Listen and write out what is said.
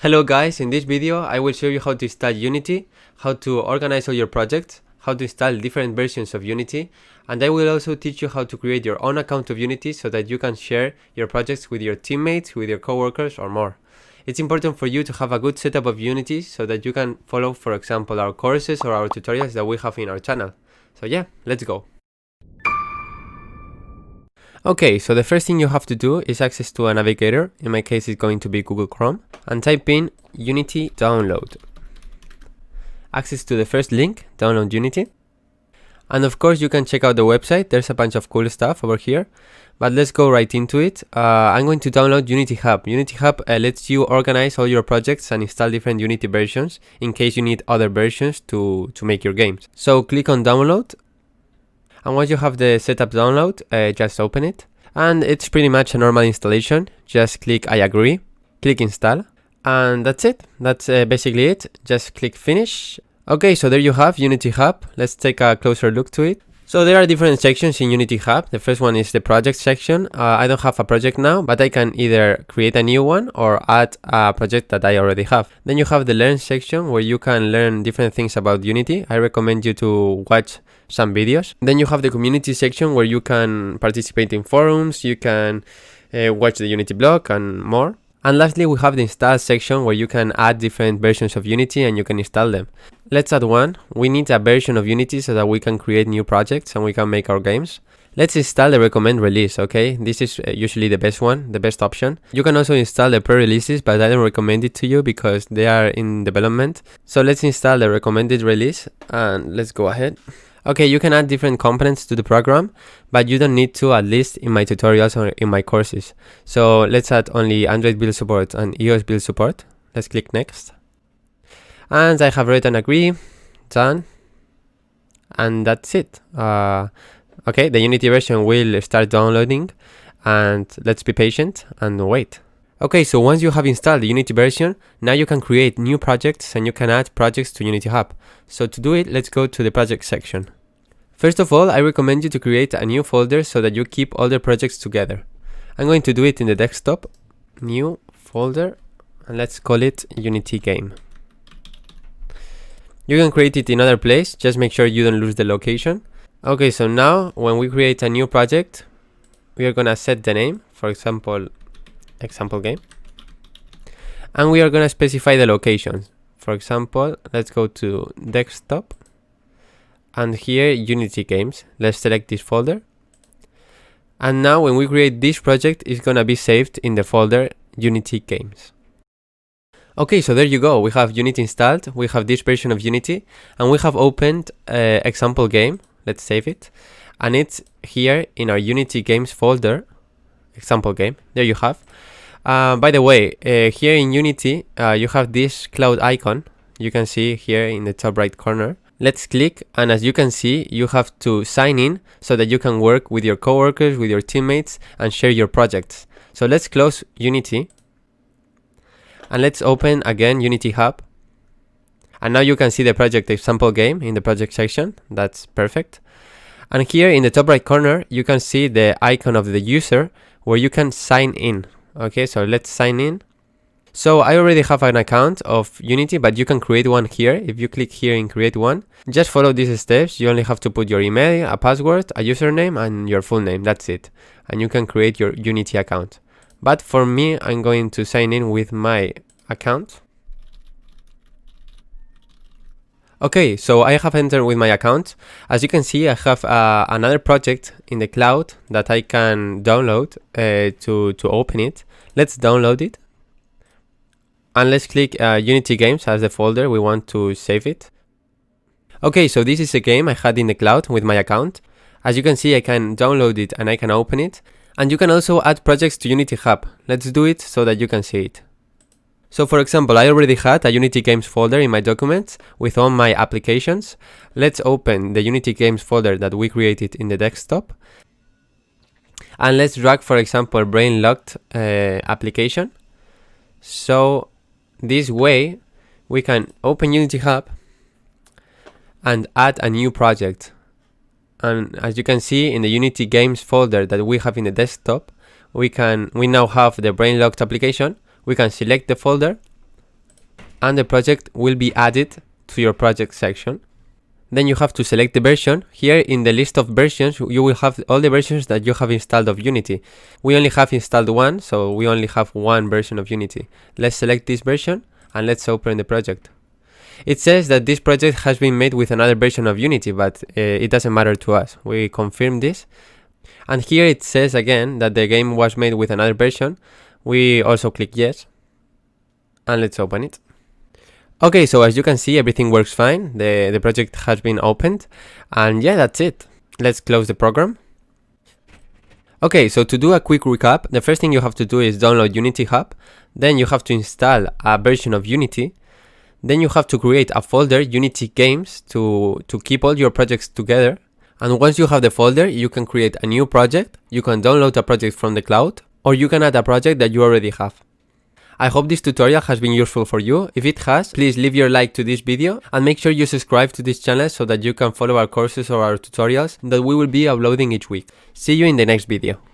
Hello guys, in this video I will show you how to install Unity, how to organize all your projects, how to install different versions of Unity, and I will also teach you how to create your own account of Unity so that you can share your projects with your teammates, with your coworkers or more. It's important for you to have a good setup of Unity so that you can follow, for example, our courses or our tutorials that we have in our channel. So yeah, let's go. Okay, so the first thing you have to do is access to a navigator. In my case it's going to be Google Chrome, and type in Unity download. Access to the first link, download Unity. And of course you can check out the website, there's a bunch of cool stuff over here, but let's go right into it. I'm going to download Unity Hub. Unity Hub lets you organize all your projects and install different Unity versions in case you need other versions to make your games. So click on download. And once you have the setup download, just open it. And it's pretty much a normal installation. Just click I agree, click install, and that's it. That's basically it. Just click finish. Okay, so there you have Unity Hub. Let's take a closer look to it. So there are different sections in Unity Hub. The first one is the project section. I don't have a project now, but I can either create a new one or add a project that I already have. Then you have the learn section where you can learn different things about Unity. I recommend you to watch some videos. Then you have the community section where you can participate in forums, you can watch the Unity blog and more. And lastly, we have the install section where you can add different versions of Unity and you can install them. Let's add one. We need a version of Unity so that we can create new projects and we can make our games. Let's install the recommend release, okay? This is usually the best one, the best option. You can also install the pre-releases, but I don't recommend it to you because they are in development. So let's install the recommended release and let's go ahead. Okay, you can add different components to the program, but you don't need to, at least in my tutorials or in my courses. So let's add only Android build support and iOS build support. Let's click next. And I have written agree, done, and that's it. Okay, the Unity version will start downloading, and let's be patient and wait. Okay, so once you have installed the Unity version, now you can create new projects and you can add projects to Unity Hub. So to do it, let's go to the project section. First of all, I recommend you to create a new folder so that you keep all the projects together. I'm going to do it in the desktop, new folder, and let's call it Unity game. You can create it in other place, just make sure you don't lose the location. Okay, so now when we create a new project, we are gonna set the name, for example, example game, and we are going to specify the locations. For example, let's go to desktop and here Unity games. Let's select this folder, and now when we create this project, it's going to be saved in the folder Unity games. Okay, so there you go. We have Unity installed, we have this version of Unity, and we have opened example game. Let's save it, and it's here in our Unity games folder, example game. There you have. By the way, here in Unity, you have this cloud icon. You can see here in the top right corner. Let's click, and as you can see, you have to sign in so that you can work with your coworkers, with your teammates, and share your projects. So let's close Unity, and let's open again Unity Hub. And now you can see the project example game in the project section. That's perfect. And here in the top right corner, you can see the icon of the user where you can sign in. Okay, so let's sign in. So I already have an account of Unity, but you can create one here. If you click here and create one, just follow these steps. You only have to put your email, a password, a username, and your full name. That's it. And you can create your Unity account. But for me, I'm going to sign in with my account. Okay, so I have entered with my account. As you can see, I have another project in the cloud that I can download to open it. Let's download it. And let's click Unity Games as the folder we want to save it. Okay, so this is a game I had in the cloud with my account. As you can see, I can download it and I can open it. And you can also add projects to Unity Hub. Let's do it so that you can see it. So for example, I already had a Unity Games folder in my documents with all my applications. Let's open the Unity Games folder that we created in the desktop. And let's drag, for example, brain locked application. So this way we can open Unity Hub and add a new project. And as you can see in the Unity Games folder that we have in the desktop, we now have the brain locked application. We can select the folder and the project will be added to your project section. Then you have to select the version. Here in the list of versions, you will have all the versions that you have installed of Unity. We only have installed one, so we only have one version of Unity. Let's select this version and let's open the project. It says that this project has been made with another version of Unity, but it doesn't matter to us. We confirm this. And here it says again that the game was made with another version. We also click yes. And let's open it. Okay, so as you can see, everything works fine. The project has been opened. And yeah, that's it. Let's close the program. Okay, so to do a quick recap, the first thing you have to do is download Unity Hub. Then you have to install a version of Unity. Then you have to create a folder, Unity Games, to keep all your projects together. And once you have the folder, you can create a new project. You can download a project from the cloud, or you can add a project that you already have. I hope this tutorial has been useful for you. If it has, please leave your like to this video and make sure you subscribe to this channel so that you can follow our courses or our tutorials that we will be uploading each week. See you in the next video.